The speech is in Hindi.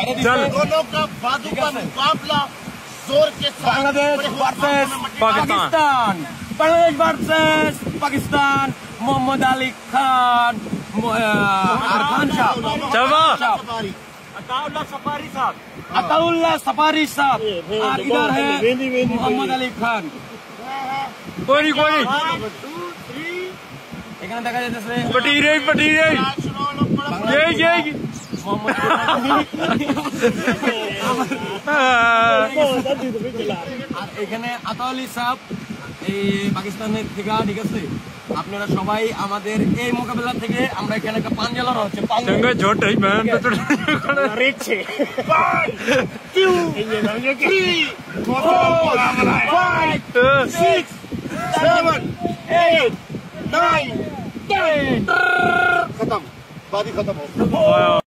ছেড়ে দিচ্ছে। दोनों का बाजू का मुकाबला जोर के साथ बांग्लादेश वर्सेस पाकिस्तान, बांग्लादेश वर्सेस पाकिस्तान, मोहम्मद अली खान और खान साहब, अताउल्लाह सफारी साहब, और इधर है मोहम्मद अली खान। कोई এখানে দেখা যাচ্ছে पटीरे আর এখানে আতাউল্লাহ সাহেব এই পাকিস্তানের থেকে, ঠিক আছে। আপনারা সবাই আমাদের এই মোকাবেলা থেকে আমরা এখানে একটা পাঞ্জালার হচ্ছে चंगा छोटा ही मैन तो रिचे 1 2 3 4 5 6 7 8 9 10 खत्म बादी खत्म हो।